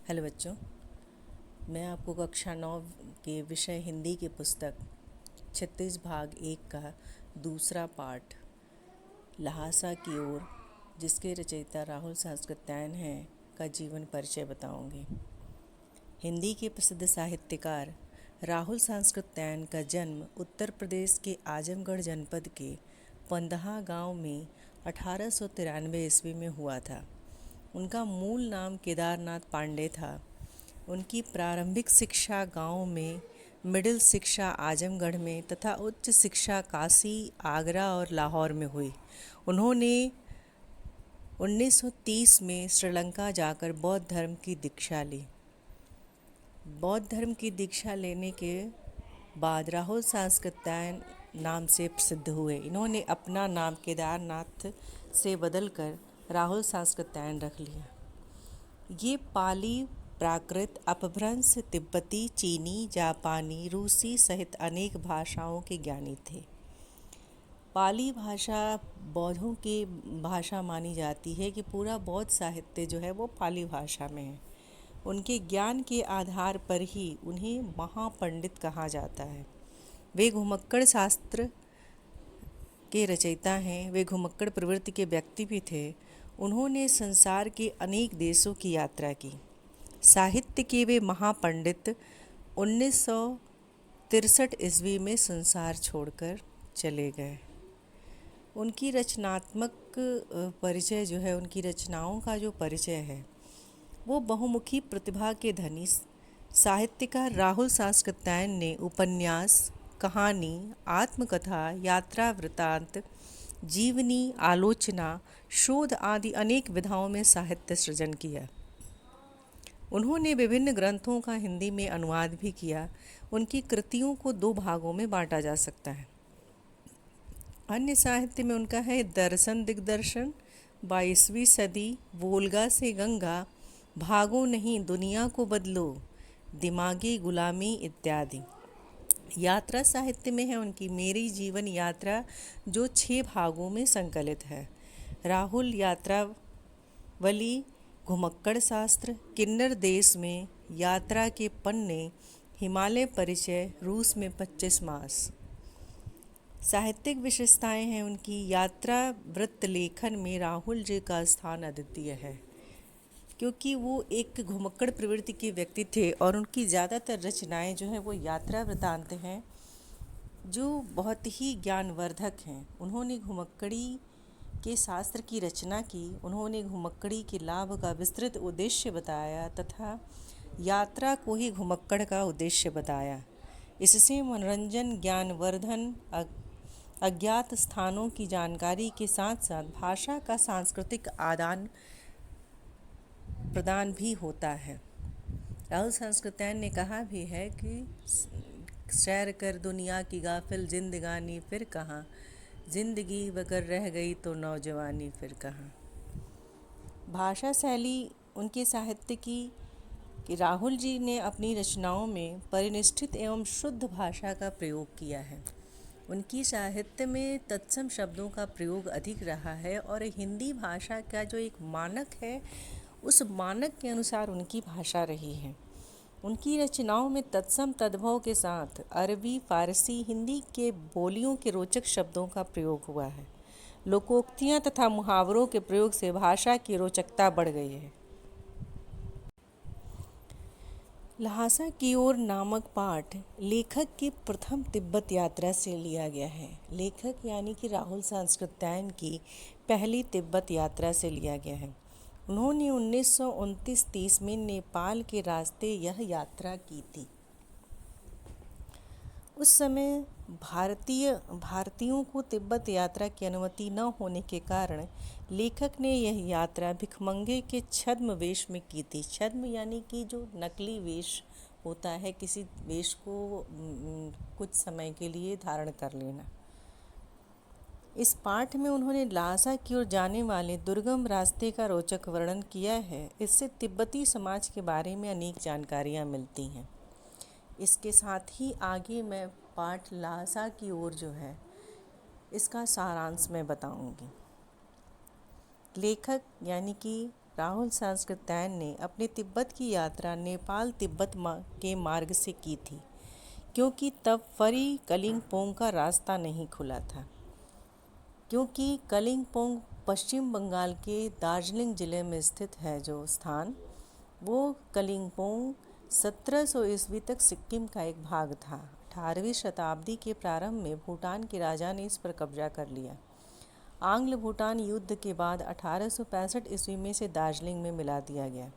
Hello बच्चों, मैं आपको कक्षा 9 के विषय हिंदी की पुस्तक 36 भाग 1 का दूसरा पाठ लहासा की ओर, जिसके रचयिता राहुल सांस्कृत्यायन हैं, का जीवन परिचय बताऊंगी। हिंदी के प्रसिद्ध साहित्यकार राहुल सांस्कृत्यायन का जन्म उत्तर प्रदेश के आजमगढ़ जनपद के पंदहा गांव में 1893 ईस्वी में हुआ था। उनका मूल नाम केदारनाथ पांडे था। उनकी प्रारंभिक शिक्षा गांव में, मिडिल शिक्षा आजमगढ़ में तथा उच्च शिक्षा काशी, आगरा और लाहौर में हुई। उन्होंने 1930 में श्रीलंका जाकर बौद्ध धर्म की दीक्षा ली। बौद्ध धर्म की दीक्षा लेने के बाद राहुल सांस्कृत्यायन नाम से प्रसिद्ध हुए। इन्होंने अपना नाम केदारनाथ से बदलकर राहुल सांस्कृत्यायन रख लिया। ये पाली, प्राकृत, अपभ्रंश, तिब्बती, चीनी, जापानी, रूसी सहित अनेक भाषाओं के ज्ञानी थे। पाली भाषा बौद्धों की भाषा मानी जाती है कि पूरा बौद्ध साहित्य जो है वो पाली भाषा में है। उनके ज्ञान के आधार पर ही उन्हें महापंडित कहा जाता है। वे घुमक्कड़ शास्त्र के रचयिता हैं। वे घुमक्कड़ प्रवृत्ति के व्यक्ति भी थे। उन्होंने संसार के अनेक देशों की यात्रा की। साहित्य के वे महापंडित 1963 ईस्वी में संसार छोड़कर चले गए। उनकी रचनात्मक परिचय जो है, उनकी रचनाओं का जो परिचय है, वो बहुमुखी प्रतिभा के धनी साहित्यकार राहुल सांस्कृत्यायन ने उपन्यास, कहानी, आत्मकथा, यात्रा वृत्तांत, जीवनी, आलोचना, शोध आदि अनेक विधाओं में साहित्य सृजन किया। उन्होंने विभिन्न ग्रंथों का हिंदी में अनुवाद भी किया। उनकी कृतियों को 2 भागों में बांटा जा सकता है। अन्य साहित्य में उनका है दर्शन दिग्दर्शन, 22वीं सदी, वोल्गा से गंगा, भागो नहीं दुनिया को बदलो, दिमागी गुलामी इत्यादि। यात्रा साहित्य में है उनकी मेरी जीवन यात्रा, जो 6 भागों में संकलित है। राहुल यात्रावली, घुमक्कड़ शास्त्र, किन्नर देश में यात्रा के पन्ने, हिमालय परिचय, रूस में 25 मास। साहित्यिक विशेषताएं हैं उनकी यात्रा वृत्त लेखन में राहुल जी का स्थान अद्वितीय है, क्योंकि वो एक घुमक्कड़ प्रवृत्ति के व्यक्ति थे और उनकी ज़्यादातर रचनाएं जो हैं वो यात्रा वृत्तांत हैं, जो बहुत ही ज्ञानवर्धक हैं। उन्होंने घुमक्कड़ी के शास्त्र की रचना की। उन्होंने घुमक्कड़ी के लाभ का विस्तृत उद्देश्य बताया तथा यात्रा को ही घुमक्कड़ का उद्देश्य बताया। इससे मनोरंजन, ज्ञानवर्धन, अज्ञात स्थानों की जानकारी के साथ साथ भाषा का सांस्कृतिक आदान प्रदान भी होता है। राहुल सांस्कृत्यायन ने कहा भी है कि सैर कर दुनिया की गाफिल जिंदगानी फिर कहाँ, जिंदगी बगर रह गई तो नौजवानी फिर कहाँ। भाषा शैली उनके साहित्य की कि राहुल जी ने अपनी रचनाओं में परिनिष्ठित एवं शुद्ध भाषा का प्रयोग किया है। उनकी साहित्य में तत्सम शब्दों का प्रयोग अधिक रहा है और हिंदी भाषा का जो एक मानक है, उस मानक के अनुसार उनकी भाषा रही है। उनकी रचनाओं में तत्सम तद्भव के साथ अरबी, फारसी, हिंदी के बोलियों के रोचक शब्दों का प्रयोग हुआ है। लोकोक्तियाँ तथा मुहावरों के प्रयोग से भाषा की रोचकता बढ़ गई है। लहासा की ओर नामक पाठ लेखक की प्रथम तिब्बत यात्रा से लिया गया है। लेखक यानी कि राहुल सांस्कृत्यायन की पहली तिब्बत यात्रा से लिया गया है। उन्होंने 1929-30 में नेपाल के रास्ते यह यात्रा की थी। उस समय भारतीयों को तिब्बत यात्रा की अनुमति न होने के कारण लेखक ने यह यात्रा भिखमंगे के छद्म वेश में की थी। छद्म यानी कि जो नकली वेश होता है, किसी वेश को कुछ समय के लिए धारण कर लेना। इस पाठ में उन्होंने लहासा की ओर जाने वाले दुर्गम रास्ते का रोचक वर्णन किया है। इससे तिब्बती समाज के बारे में अनेक जानकारियाँ मिलती हैं। इसके साथ ही आगे मैं पाठ लहासा की ओर जो है, इसका सारांश मैं बताऊंगी। लेखक यानी कि राहुल सांस्कृत्यायन ने अपने तिब्बत की यात्रा नेपाल तिब्बत के मार्ग से की थी, क्योंकि तब फरी कलिंगपोंग का रास्ता नहीं खुला था। क्योंकि कलिंगपोंग पश्चिम बंगाल के दार्जिलिंग ज़िले में स्थित है जो स्थान, वो कलिंगपोंग 1700 ईस्वी तक सिक्किम का एक भाग था। 18वीं शताब्दी के प्रारंभ में भूटान के राजा ने इस पर कब्जा कर लिया। आंग्ल भूटान युद्ध के बाद 1865 ईस्वी में इसे दार्जिलिंग में मिला दिया गया।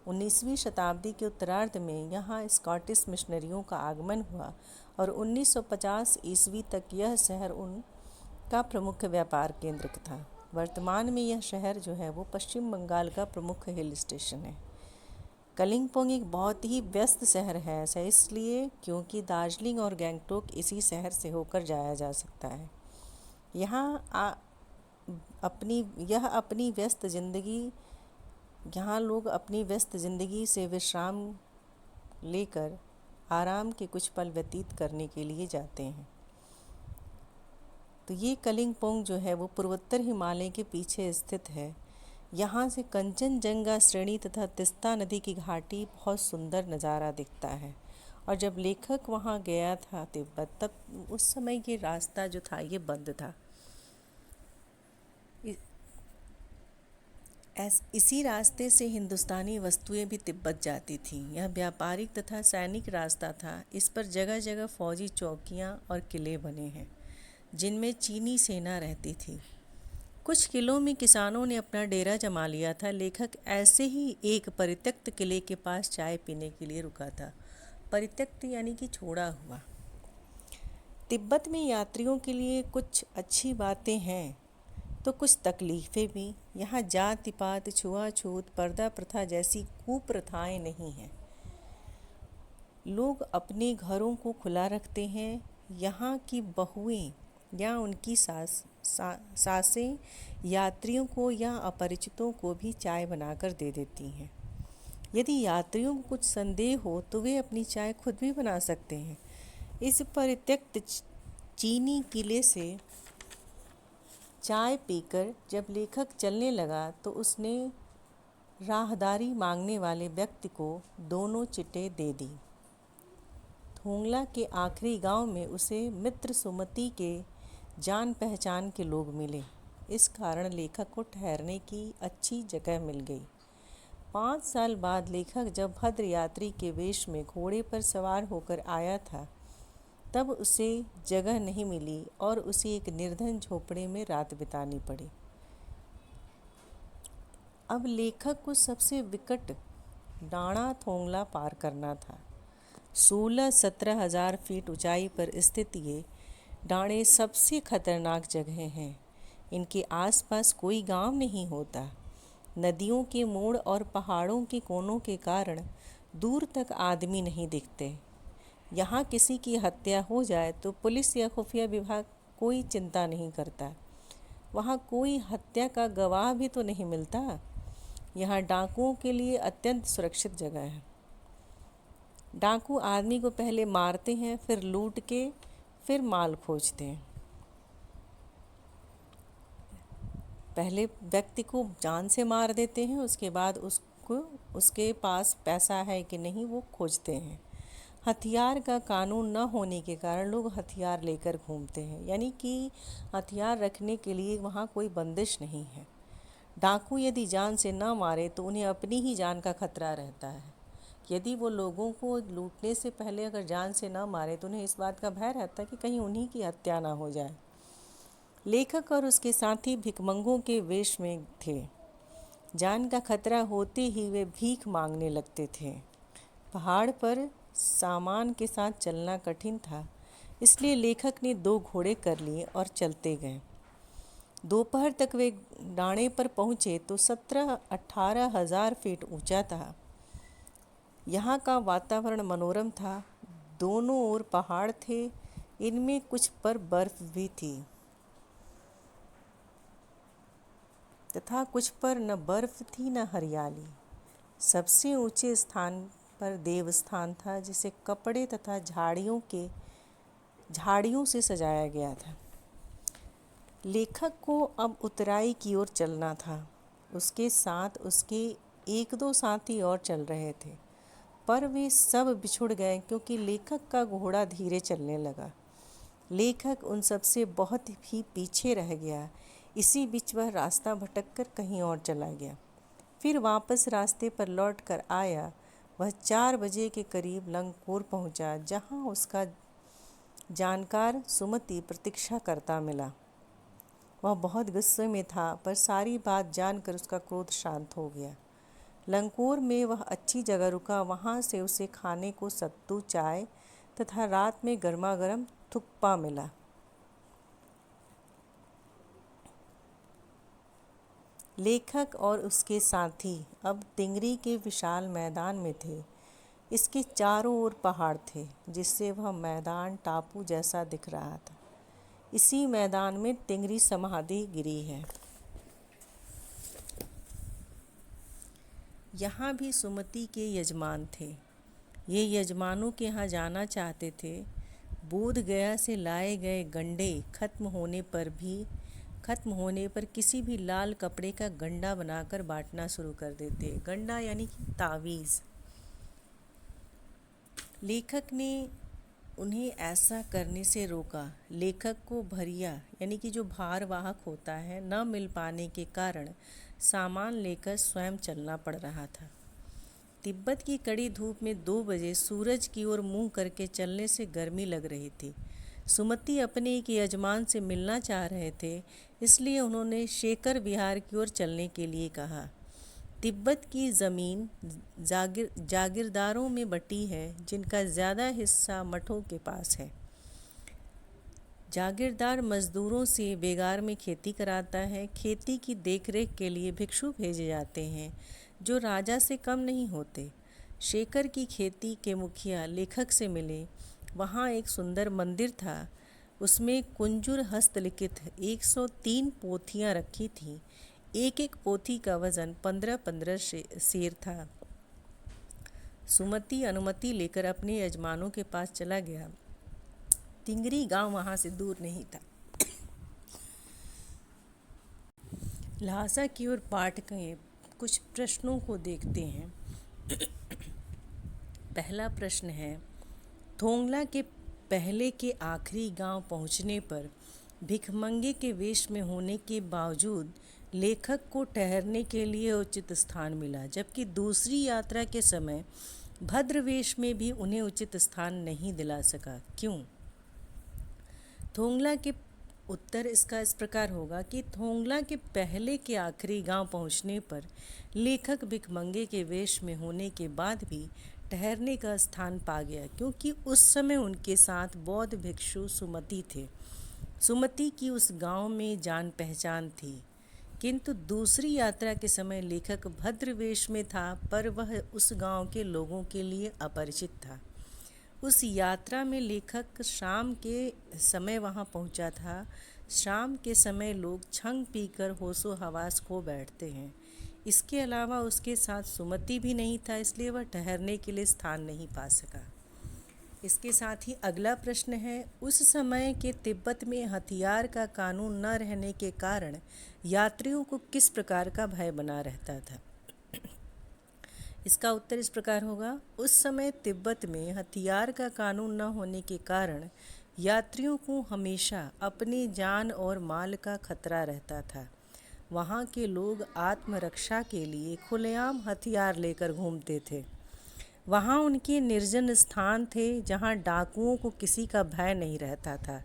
19वीं शताब्दी के उत्तरार्ध में यहाँ स्कॉटिश मिशनरियों का आगमन हुआ और 1950 ईस्वी तक यह शहर उनका प्रमुख व्यापार केंद्र था। वर्तमान में यह शहर जो है वो पश्चिम बंगाल का प्रमुख हिल स्टेशन है। कलिंगपोंग एक बहुत ही व्यस्त शहर है, ऐसा इसलिए क्योंकि दार्जिलिंग और गैंगटोक इसी शहर से होकर जाया जा सकता है। यहाँ लोग अपनी व्यस्त ज़िंदगी से विश्राम लेकर आराम के कुछ पल व्यतीत करने के लिए जाते हैं। तो ये कलिंगपोंग जो है वो पूर्वोत्तर हिमालय के पीछे स्थित है। यहाँ से कंचनजंगा श्रेणी तथा तिस्ता नदी की घाटी बहुत सुंदर नज़ारा दिखता है। और जब लेखक वहाँ गया था तिब्बत, तब उस समय ये रास्ता जो था ये बंद था। इसी रास्ते से हिंदुस्तानी वस्तुएं भी तिब्बत जाती थीं। यह व्यापारिक तथा सैनिक रास्ता था। इस पर जगह जगह फौजी चौकियाँ और किले बने हैं जिनमें चीनी सेना रहती थी। कुछ किलों में किसानों ने अपना डेरा जमा लिया था। लेखक ऐसे ही एक परित्यक्त किले के पास चाय पीने के लिए रुका था। परित्यक्त यानी कि छोड़ा हुआ। तिब्बत में यात्रियों के लिए कुछ अच्छी बातें हैं तो कुछ तकलीफ़ें भी। यहाँ जाति पात, छुआछूत, पर्दा प्रथा जैसी कुप्रथाएं नहीं हैं। लोग अपने घरों को खुला रखते हैं। यहाँ की बहुएं या उनकी सासें यात्रियों को या अपरिचितों को भी चाय बनाकर दे देती हैं। यदि यात्रियों को कुछ संदेह हो तो वे अपनी चाय खुद भी बना सकते हैं। इस परित्यक्त चीनी किले से चाय पीकर जब लेखक चलने लगा तो उसने राहदारी मांगने वाले व्यक्ति को दोनों चिट्ठें दे दी। थोंगला के आखिरी गांव में उसे मित्र सुमति के जान पहचान के लोग मिले। इस कारण लेखक को ठहरने की अच्छी जगह मिल गई। 5 साल बाद लेखक जब भद्र यात्री के वेश में घोड़े पर सवार होकर आया था, तब उसे जगह नहीं मिली और उसे एक निर्धन झोपड़े में रात बितानी पड़ी। अब लेखक को सबसे विकट डाणा थोंगला पार करना था। 16-17 हज़ार फीट ऊंचाई पर स्थित ये डाणे सबसे खतरनाक जगह हैं। इनके आसपास कोई गांव नहीं होता। नदियों के मोड़ और पहाड़ों के कोनों के कारण दूर तक आदमी नहीं दिखते। यहाँ किसी की हत्या हो जाए तो पुलिस या खुफिया विभाग कोई चिंता नहीं करता। वहाँ कोई हत्या का गवाह भी तो नहीं मिलता। यहाँ डाकुओं के लिए अत्यंत सुरक्षित जगह है। डाकू आदमी को पहले मारते हैं, फिर लूट के फिर माल खोजते हैं। पहले व्यक्ति को जान से मार देते हैं, उसके बाद उसके पास पैसा है कि नहीं वो खोजते हैं। हथियार का कानून न होने के कारण लोग हथियार लेकर घूमते हैं, यानी कि हथियार रखने के लिए वहाँ कोई बंदिश नहीं है। डाकू यदि जान से न मारे तो उन्हें अपनी ही जान का खतरा रहता है। यदि वो लोगों को लूटने से पहले अगर जान से न मारे तो उन्हें इस बात का भय रहता है कि कहीं उन्हीं की हत्या ना हो जाए। लेखक और उसके साथी भिखमंगों के वेश में थे। जान का खतरा होते ही वे भीख मांगने लगते थे। पहाड़ पर सामान के साथ चलना कठिन था, इसलिए लेखक ने 2 घोड़े कर लिए और चलते गए। दोपहर तक वे डाणे पर पहुँचे तो 17-18 हज़ार फीट ऊंचा था। यहाँ का वातावरण मनोरम था। दोनों ओर पहाड़ थे, इनमें कुछ पर बर्फ भी थी तथा कुछ पर न बर्फ थी न हरियाली। सबसे ऊंचे स्थान पर देवस्थान था, जिसे कपड़े तथा झाड़ियों से सजाया गया था। लेखक को अब उतराई की ओर चलना था। उसके साथ उसके एक दो साथी और चल रहे थे, पर वे सब बिछुड़ गए क्योंकि लेखक का घोड़ा धीरे चलने लगा। लेखक उन सब से बहुत ही पीछे रह गया। इसी बीच वह रास्ता भटककर कहीं और चला गया। फिर वापस रास्ते पर लौट कर आया। वह 4 बजे के करीब लंगकोर पहुंचा, जहां उसका जानकार सुमति प्रतीक्षा करता मिला। वह बहुत गुस्से में था, पर सारी बात जानकर उसका क्रोध शांत हो गया। लंगकोर में वह अच्छी जगह रुका। वहाँ से उसे खाने को सत्तू, चाय तथा रात में गर्मा-गर्म थुक्पा मिला। लेखक और उसके साथी अब तिंगरी के विशाल मैदान में थे। इसके चारों ओर पहाड़ थे, जिससे वह मैदान टापू जैसा दिख रहा था। इसी मैदान में तिंगरी समाधि गिरी है। यहाँ भी सुमति के यजमान थे। ये यजमानों के यहाँ जाना चाहते थे। बोध गया से लाए गए गंडे खत्म होने पर किसी भी लाल कपड़े का गंडा बनाकर बांटना शुरू कर देते। गंडा यानी कि तावीज़। लेखक ने उन्हें ऐसा करने से रोका। लेखक को भरिया यानी कि जो भारवाहक होता है, न मिल पाने के कारण सामान लेकर स्वयं चलना पड़ रहा था। तिब्बत की कड़ी धूप में 2 बजे सूरज की ओर मुंह करके चलने से गर्मी लग रही थी। सुमति अपने एक यजमान से मिलना चाह रहे थे, इसलिए उन्होंने शेखर विहार की ओर चलने के लिए कहा। तिब्बत की ज़मीन जागीरदारों में बटी है, जिनका ज़्यादा हिस्सा मठों के पास है। जागीरदार मजदूरों से बेगार में खेती कराता है। खेती की देखरेख के लिए भिक्षु भेजे जाते हैं, जो राजा से कम नहीं होते। शेखर की खेती के मुखिया लेखक से मिले। वहाँ एक सुंदर मंदिर था। उसमें कुंजुर हस्तलिखित 103 पोथियाँ रखी थीं। एक एक पोथी का वज़न 15-15 सेर था। सुमति अनुमति लेकर अपने यजमानों के पास चला गया। तिंगरी गांव वहाँ से दूर नहीं था। लहासा की ओर पाठ के कुछ प्रश्नों को देखते हैं। पहला प्रश्न है, थोंगला के पहले के आखिरी गांव पहुंचने पर भिखमंगे के वेश में होने के बावजूद लेखक को ठहरने के लिए उचित स्थान मिला, जबकि दूसरी यात्रा के समय भद्रवेश में भी उन्हें उचित स्थान नहीं दिला सका। क्यों? थोंगला के उत्तर इसका इस प्रकार होगा कि थोंगला के पहले के आखिरी गांव पहुंचने पर लेखक भिखमंगे के वेश में होने के बाद भी ठहरने का स्थान पा गया, क्योंकि उस समय उनके साथ बौद्ध भिक्षु सुमति थे। सुमति की उस गांव में जान पहचान थी, किंतु दूसरी यात्रा के समय लेखक भद्रवेश में था, पर वह उस गांव के लोगों के लिए अपरिचित था। उस यात्रा में लेखक शाम के समय वहां पहुंचा था। शाम के समय लोग छंग पीकर होशो हवास खो बैठते हैं। इसके अलावा उसके साथ सुमति भी नहीं था, इसलिए वह ठहरने के लिए स्थान नहीं पा सका। इसके साथ ही अगला प्रश्न है, उस समय के तिब्बत में हथियार का कानून न रहने के कारण यात्रियों को किस प्रकार का भय बना रहता था? इसका उत्तर इस प्रकार होगा, उस समय तिब्बत में हथियार का कानून न होने के कारण यात्रियों को हमेशा अपनी जान और माल का खतरा रहता था। वहाँ के लोग आत्मरक्षा के लिए खुलेआम हथियार लेकर घूमते थे। वहाँ उनके निर्जन स्थान थे, जहाँ डाकुओं को किसी का भय नहीं रहता था।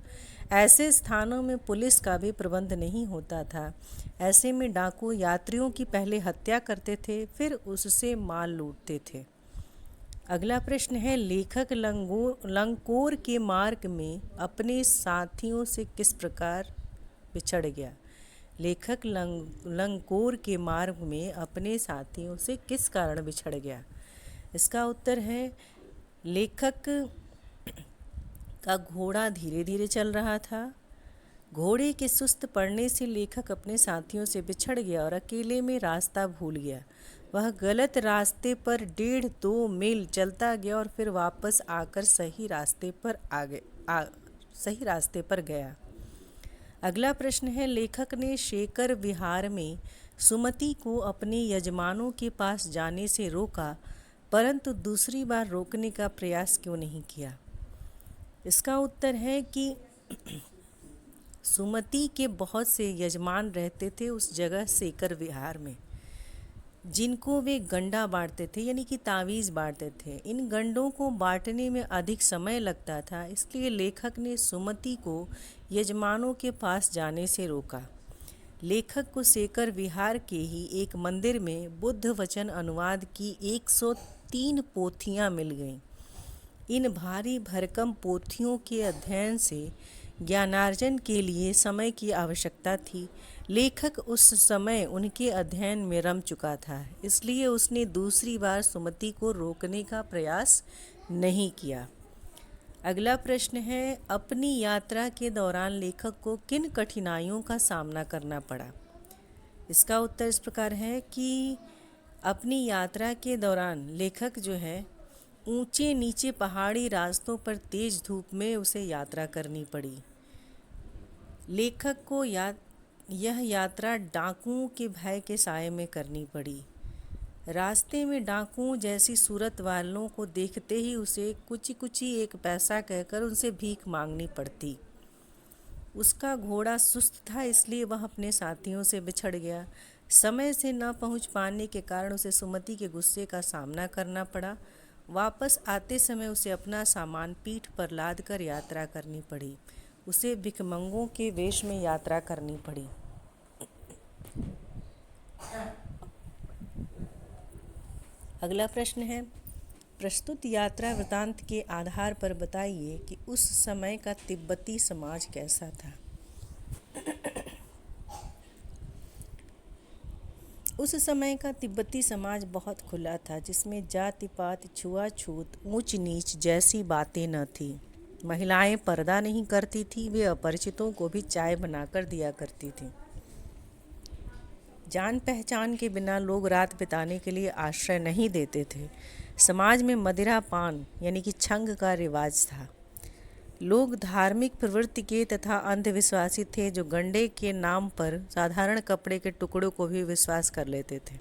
ऐसे स्थानों में पुलिस का भी प्रबंध नहीं होता था। ऐसे में डाकू यात्रियों की पहले हत्या करते थे, फिर उससे माल लूटते थे। अगला प्रश्न है, लेखक लंगकोर के मार्ग में अपने साथियों से किस प्रकार बिछड़ गया? लेखक लंगकोर के मार्ग में अपने साथियों से किस कारण बिछड़ गया? इसका उत्तर है, लेखक का घोड़ा धीरे धीरे चल रहा था। घोड़े के सुस्त पड़ने से लेखक अपने साथियों से बिछड़ गया और अकेले में रास्ता भूल गया। वह गलत रास्ते पर 1.5-2 मील चलता गया और फिर वापस आकर सही रास्ते पर गया। अगला प्रश्न है, लेखक ने शेखर विहार में सुमति को अपने यजमानों के पास जाने से रोका, परंतु दूसरी बार रोकने का प्रयास क्यों नहीं किया? इसका उत्तर है कि सुमति के बहुत से यजमान रहते थे उस जगह सेकर विहार में, जिनको वे गंडा बांटते थे, यानी कि तावीज़ बांटते थे। इन गंडों को बांटने में अधिक समय लगता था, इसलिए लेखक ने सुमति को यजमानों के पास जाने से रोका। लेखक को सेकर विहार के ही एक मंदिर में बुद्ध वचन अनुवाद की 103 पोथियाँ मिल गईं। इन भारी भरकम पोथियों के अध्ययन से ज्ञानार्जन के लिए समय की आवश्यकता थी। लेखक उस समय उनके अध्ययन में रम चुका था, इसलिए उसने दूसरी बार सुमति को रोकने का प्रयास नहीं किया। अगला प्रश्न है, अपनी यात्रा के दौरान लेखक को किन कठिनाइयों का सामना करना पड़ा? इसका उत्तर इस प्रकार है कि अपनी यात्रा के दौरान लेखक जो है ऊंचे नीचे पहाड़ी रास्तों पर तेज धूप में उसे यात्रा करनी पड़ी। लेखक को यह यात्रा डाकुओं के भय के साए में करनी पड़ी। रास्ते में डाकुओं जैसी सूरत वालों को देखते ही उसे कुची कुची एक पैसा कहकर उनसे भीख मांगनी पड़ती। उसका घोड़ा सुस्त था, इसलिए वह अपने साथियों से बिछड़ गया। समय से न पहुंच पाने के कारण उसे सुमति के गुस्से का सामना करना पड़ा। वापस आते समय उसे अपना सामान पीठ पर लाद कर यात्रा करनी पड़ी। उसे भिखमंगों के वेश में यात्रा करनी पड़ी। अगला प्रश्न है, प्रस्तुत यात्रा वृतांत के आधार पर बताइए कि उस समय का तिब्बती समाज कैसा था। उस समय का तिब्बती समाज बहुत खुला था, जिसमें जाति पात, छुआछूत, ऊंच नीच जैसी बातें न थीं। महिलाएं पर्दा नहीं करती थीं, वे अपरिचितों को भी चाय बनाकर दिया करती थीं। जान पहचान के बिना लोग रात बिताने के लिए आश्रय नहीं देते थे। समाज में मदिरा पान यानी कि छंग का रिवाज था। लोग धार्मिक प्रवृत्ति के तथा अंधविश्वासी थे, जो गंडे के नाम पर साधारण कपड़े के टुकड़ों को भी विश्वास कर लेते थे।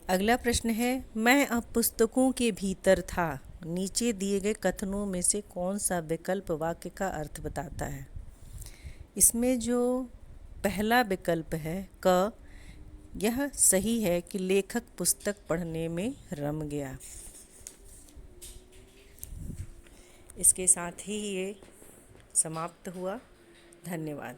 अगला प्रश्न है, मैं अब पुस्तकों के भीतर था। नीचे दिए गए कथनों में से कौन सा विकल्प वाक्य का अर्थ बताता है? इसमें जो पहला विकल्प है क, यह सही है कि लेखक पुस्तक पढ़ने में रम गया। इसके साथ ही ये समाप्त हुआ। धन्यवाद।